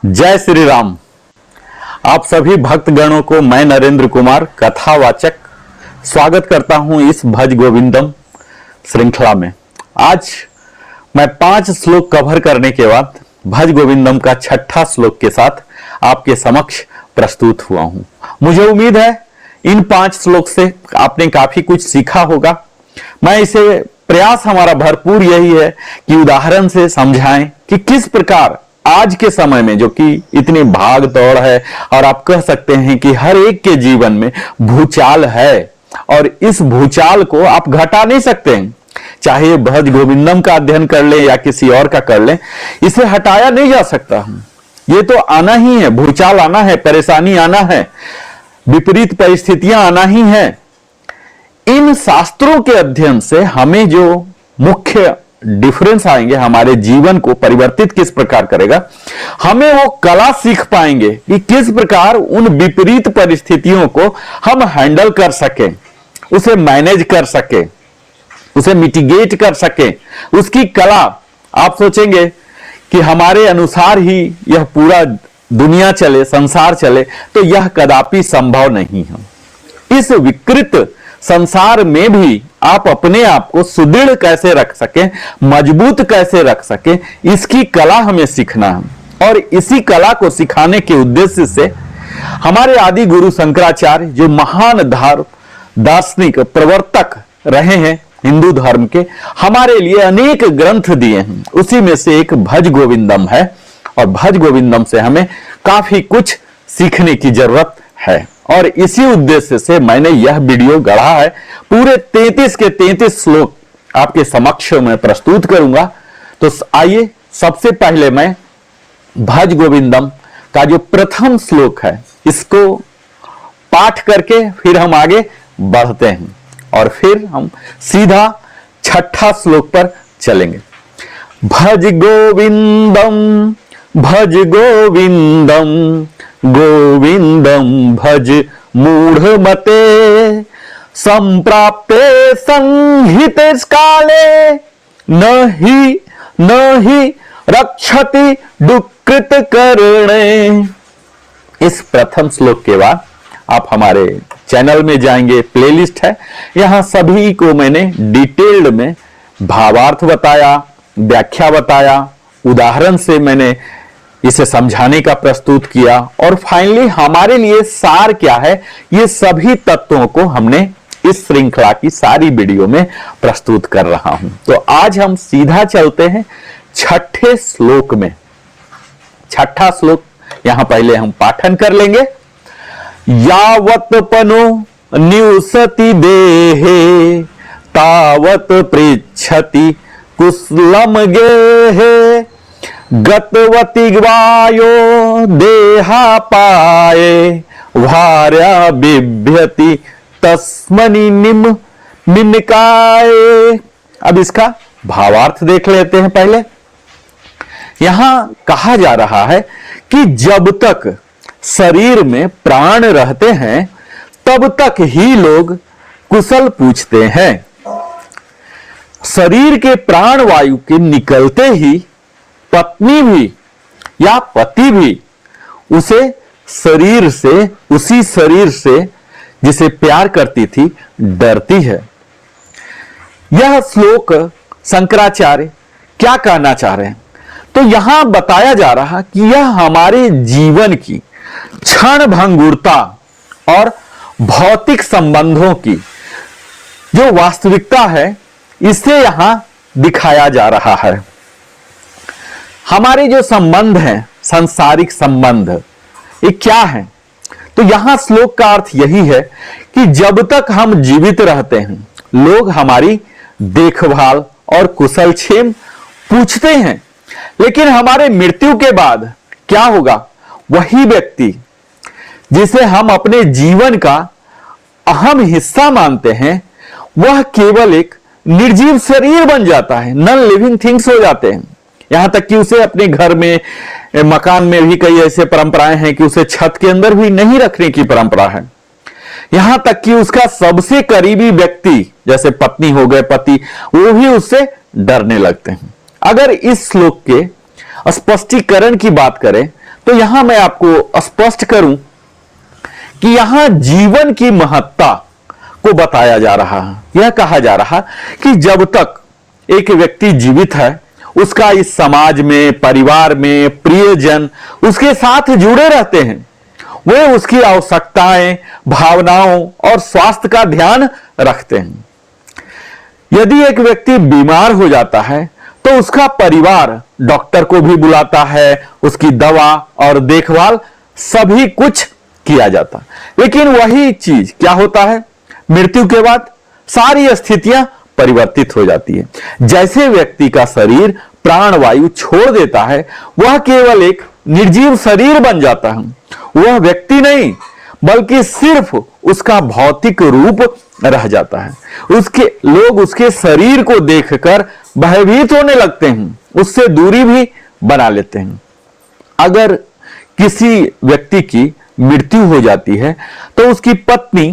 जय श्री राम। आप सभी भक्तगणों को मैं नरेंद्र कुमार कथावाचक स्वागत करता हूं इस भज गोविंदम श्रृंखला में। आज मैं 5 श्लोक कवर करने के बाद भज गोविंदम का 6ठा श्लोक के साथ आपके समक्ष प्रस्तुत हुआ हूं। मुझे उम्मीद है इन 5 श्लोक से आपने काफी कुछ सीखा होगा। मैं इसे प्रयास हमारा भरपूर यही है कि उदाहरण से समझाएं कि किस प्रकार आज के समय में जो कि इतनी भाग दौड़ है और आप कह सकते हैं कि हर एक के जीवन में भूचाल है और इस भूचाल को आप घटा नहीं सकते हैं। चाहे भज गोविंदम का अध्ययन कर लें या किसी और का कर लें, इसे हटाया नहीं जा सकता। ये तो आना ही है, भूचाल आना है, परेशानी आना है, विपरीत परिस्थितियां आना ही है। इन शास्त्रों के अध्ययन से हमें जो मुख्य डिफरेंस आएंगे, हमारे जीवन को परिवर्तित किस प्रकार करेगा, हमें वो कला सीख पाएंगे कि किस प्रकार उन विपरीत परिस्थितियों को हम हैंडल कर सके, उसे मैनेज कर सके, उसे मिटिगेट कर सके। उसकी कला आप सोचेंगे कि हमारे अनुसार ही यह पूरा दुनिया चले, संसार चले, तो यह कदापि संभव नहीं है। इस विकृत संसार में भी आप अपने आप को सुदृढ़ कैसे रख सके, मजबूत कैसे रख सके, इसकी कला हमें सीखना है। और इसी कला को सिखाने के उद्देश्य से हमारे आदि गुरु शंकराचार्य, जो महान दार्शनिक प्रवर्तक रहे हैं हिंदू धर्म के, हमारे लिए अनेक ग्रंथ दिए हैं। उसी में से एक भज गोविंदम है और भज गोविंदम से हमें काफी कुछ सीखने की जरूरत है। और इसी उद्देश्य से मैंने यह वीडियो गढ़ा है। पूरे 33 के 33 श्लोक आपके समक्ष में प्रस्तुत करूंगा। तो आइए, सबसे पहले मैं भज गोविंदम का जो प्रथम श्लोक है इसको पाठ करके फिर हम आगे बढ़ते हैं और फिर हम सीधा 6ठा श्लोक पर चलेंगे। भज गोविंदम भज गोविंदम गोविंदम भज मूढ़मते संप्राप्ते संहिते काले नहि रक्षति दुकृत करणे। इस प्रथम श्लोक के बाद आप हमारे चैनल में जाएंगे, प्लेलिस्ट है, यहां सभी को मैंने डिटेल्ड में भावार्थ बताया, व्याख्या बताया, उदाहरण से मैंने इसे समझाने का प्रस्तुत किया और फाइनली हमारे लिए सार क्या है, ये सभी तत्वों को हमने इस श्रृंखला की सारी वीडियो में प्रस्तुत कर रहा हूं। तो आज हम सीधा चलते हैं 6ठे श्लोक में। 6ठा श्लोक यहां पहले हम पाठन कर लेंगे। यावत पनो निवसति देहे तावत पृच्छति कुशलम गेहे गतवति वायो देहा पाए भार्या बिभ्यति तस्मनि निम्नकाए। अब इसका भावार्थ देख लेते हैं। पहले यहां कहा जा रहा है कि जब तक शरीर में प्राण रहते हैं तब तक ही लोग कुशल पूछते हैं। शरीर के प्राण वायु के निकलते ही पत्नी भी या पति भी उसी शरीर से जिसे प्यार करती थी डरती है। यह श्लोक शंकराचार्य क्या कहना चाह रहे हैं, तो यहां बताया जा रहा कि यह हमारे जीवन की क्षण भंगुरता और भौतिक संबंधों की जो वास्तविकता है, इसे यहां दिखाया जा रहा है। हमारे जो संबंध हैं, सांसारिक संबंध, ये क्या है? तो यहां श्लोक का अर्थ यही है कि जब तक हम जीवित रहते हैं लोग हमारी देखभाल और कुशलक्षेम पूछते हैं, लेकिन हमारे मृत्यु के बाद क्या होगा? वही व्यक्ति जिसे हम अपने जीवन का अहम हिस्सा मानते हैं, वह केवल एक निर्जीव शरीर बन जाता है, नॉन लिविंग थिंग्स हो जाते हैं। यहां तक कि उसे अपने घर में, मकान में भी कई ऐसे परंपराएं हैं कि उसे छत के अंदर भी नहीं रखने की परंपरा है। यहां तक कि उसका सबसे करीबी व्यक्ति, जैसे पत्नी हो गए, पति, वो भी उससे डरने लगते हैं। अगर इस श्लोक के स्पष्टीकरण की बात करें तो तो यहां मैं आपको स्पष्ट करूं कि यहां जीवन की महत्ता को बताया जा रहा है। यह कहा जा रहा कि जब तक एक व्यक्ति जीवित है, उसका इस समाज में, परिवार में प्रियजन उसके साथ जुड़े रहते हैं, वे उसकी आवश्यकताएं, भावनाओं और स्वास्थ्य का ध्यान रखते हैं। यदि एक व्यक्ति बीमार हो जाता है तो उसका परिवार डॉक्टर को भी बुलाता है, उसकी दवा और देखभाल सभी कुछ किया जाता। लेकिन वही चीज क्या होता है, मृत्यु के बाद सारी स्थितियां परिवर्तित हो जाती है। जैसे व्यक्ति का शरीर प्राणवायु छोड़ देता है, वह केवल एक निर्जीव शरीर बन जाता है। वह व्यक्ति नहीं बल्कि सिर्फ उसका भौतिक रूप रह जाता है। लोग उसके शरीर को देखकर भयभीत होने लगते हैं, उससे दूरी भी बना लेते हैं। अगर किसी व्यक्ति की मृत्यु हो जाती है तो उसकी पत्नी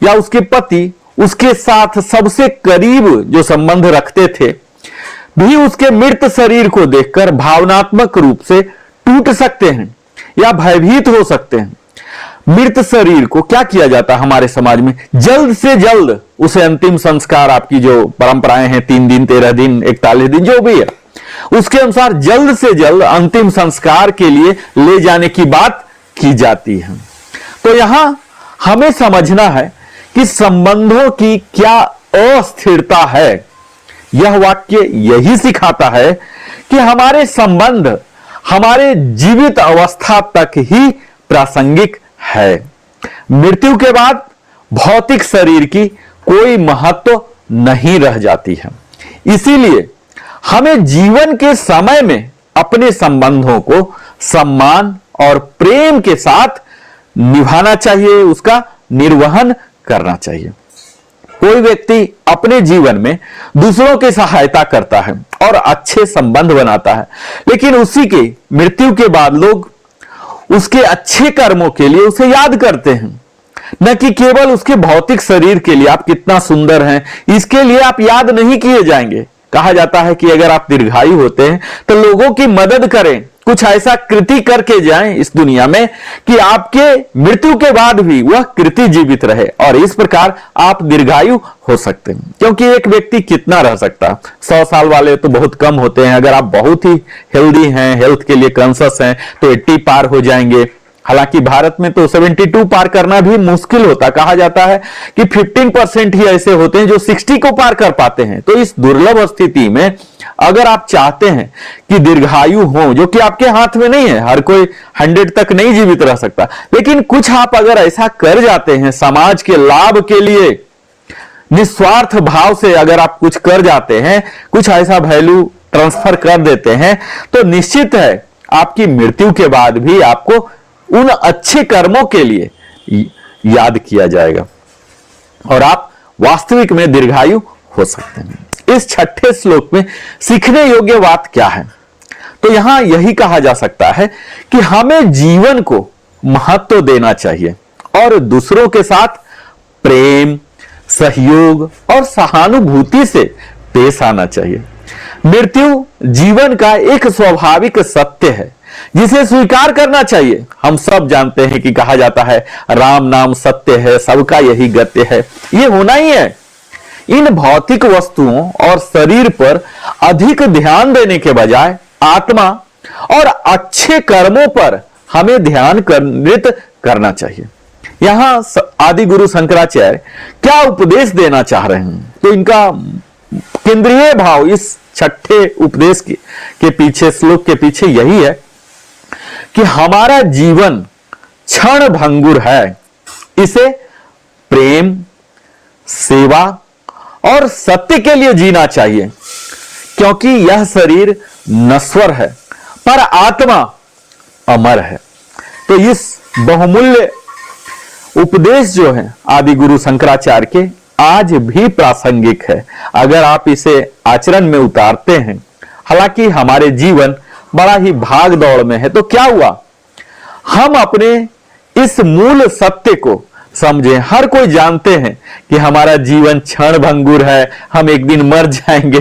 या उसके पति उसके साथ सबसे करीब जो संबंध रखते थे भी उसके मृत शरीर को देखकर भावनात्मक रूप से टूट सकते हैं या भयभीत हो सकते हैं। मृत शरीर को क्या किया जाता है हमारे समाज में, जल्द से जल्द उसे अंतिम संस्कार, आपकी जो परंपराएं हैं 3 दिन 13 दिन 41 दिन जो भी है, उसके अनुसार जल्द से जल्द अंतिम संस्कार के लिए ले जाने की बात की जाती है। तो यहां हमें समझना है कि संबंधों की क्या अस्थिरता है। यह वाक्य यही सिखाता है कि हमारे संबंध हमारे जीवित अवस्था तक ही प्रासंगिक है। मृत्यु के बाद भौतिक शरीर की कोई महत्व नहीं रह जाती है। इसीलिए हमें जीवन के समय में अपने संबंधों को सम्मान और प्रेम के साथ निभाना चाहिए, उसका निर्वहन करना चाहिए। कोई व्यक्ति अपने जीवन में दूसरों की सहायता करता है और अच्छे संबंध बनाता है, लेकिन उसी के मृत्यु के बाद लोग उसके अच्छे कर्मों के लिए उसे याद करते हैं, न कि केवल उसके भौतिक शरीर के लिए आप कितना सुंदर हैं इसके लिए आप याद नहीं किए जाएंगे। कहा जाता है कि अगर आप दीर्घायु होते हैं तो लोगों की मदद करें, कुछ ऐसा कृति करके जाएं इस दुनिया में कि आपके मृत्यु के बाद भी वह कृति जीवित रहे, और इस प्रकार आप दीर्घायु हो सकते हैं। क्योंकि एक व्यक्ति कितना रह सकता, 100 साल वाले तो बहुत कम होते हैं। अगर आप बहुत ही हेल्दी हैं, हेल्थ के लिए कॉन्शियस हैं, तो 80 पार हो जाएंगे। हालांकि भारत में तो 72 पार करना भी मुश्किल होता। कहा जाता है कि 15% ही ऐसे होते हैं जो 60 को पार कर पाते हैं। तो इस दुर्लभ स्थिति में अगर आप चाहते हैं कि दीर्घायु हो, जो कि आपके हाथ में नहीं है, हर कोई 100 तक नहीं जीवित रह सकता, लेकिन कुछ आप अगर ऐसा कर जाते हैं समाज के लाभ के लिए, निस्वार्थ भाव से अगर आप कुछ कर जाते हैं, कुछ ऐसा वैल्यू ट्रांसफर कर देते हैं, तो निश्चित है आपकी मृत्यु के बाद भी आपको उन अच्छे कर्मों के लिए याद किया जाएगा और आप वास्तविक में दीर्घायु हो सकते हैं। इस 6ठे श्लोक में सीखने योग्य बात क्या है? तो यहां यही कहा जा सकता है कि हमें जीवन को महत्व देना चाहिए और दूसरों के साथ प्रेम, सहयोग और सहानुभूति से पेश आना चाहिए। मृत्यु जीवन का एक स्वाभाविक सत्य है जिसे स्वीकार करना चाहिए। हम सब जानते हैं कि कहा जाता है राम नाम सत्य है, सबका यही गत्य है। ये होना ही है। इन भौतिक वस्तुओं और शरीर पर अधिक ध्यान देने के बजाय आत्मा और अच्छे कर्मों पर हमें ध्यान केंद्रित करना चाहिए। यहां आदि गुरु शंकराचार्य क्या उपदेश देना चाह रहे हैं? तो इनका केंद्रीय भाव इस 6ठे उपदेश के पीछे, श्लोक के पीछे यही है कि हमारा जीवन क्षण भंगुर है। इसे प्रेम, सेवा और सत्य के लिए जीना चाहिए, क्योंकि यह शरीर नश्वर है पर आत्मा अमर है। तो इस बहुमूल्य उपदेश जो है आदि गुरु शंकराचार्य के, आज भी प्रासंगिक है अगर आप इसे आचरण में उतारते हैं। हालांकि हमारे जीवन बड़ा ही भाग दौड़ में है, तो क्या हुआ, हम अपने इस मूल सत्य को समझें। हर कोई जानते हैं कि हमारा जीवन क्षण भंगुर है, हम एक दिन मर जाएंगे,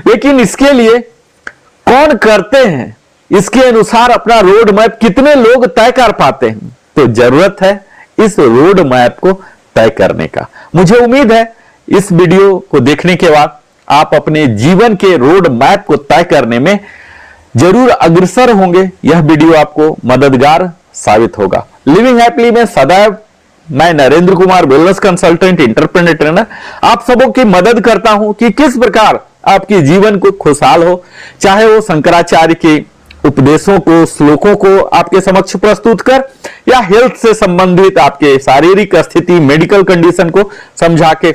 लेकिन इसके लिए कौन करते हैं इसके अनुसार अपना रोड मैप कितने लोग तय कर पाते हैं। तो जरूरत है इस रोड मैप को तय करने का। मुझे उम्मीद है इस वीडियो को देखने के बाद आप अपने जीवन के रोड मैप को तय करने में जरूर अग्रसर होंगे। यह वीडियो आपको मददगार साबित होगा। लिविंग हैप्पीली में सदैव मैं Narendra Kumar, wellness consultant, entrepreneur trainer, आप सबों की मदद करता हूं कि किस प्रकार आपके जीवन को खुशहाल हो। चाहे वो शंकराचार्य के उपदेशों को, श्लोकों को आपके समक्ष प्रस्तुत कर, या हेल्थ से संबंधित आपके शारीरिक स्थिति, मेडिकल कंडीशन को समझा के,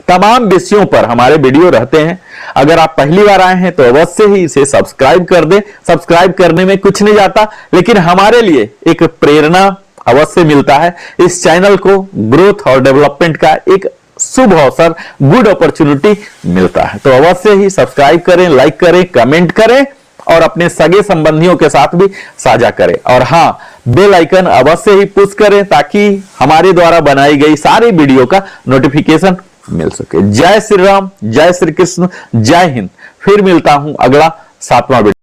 तमाम विषयों पर हमारे वीडियो रहते हैं। अगर आप पहली बार आए हैं तो अवश्य ही इसे सब्सक्राइब कर दें। सब्सक्राइब करने में कुछ नहीं जाता, लेकिन हमारे लिए एक प्रेरणा अवश्य मिलता है। इस चैनल को ग्रोथ और डेवलपमेंट का एक शुभ अवसर, गुड अपॉर्चुनिटी मिलता है। तो अवश्य ही सब्सक्राइब करें, लाइक करें, कमेंट करें और अपने सगे संबंधियों के साथ भी साझा करें। और हाँ, बेल आइकन अवश्य ही पुश करें ताकि हमारे द्वारा बनाई गई सारी वीडियो का नोटिफिकेशन मिल सके। जय श्री राम, जय श्री कृष्ण, जय हिंद। फिर मिलता हूं अगला 7वां वीडियो।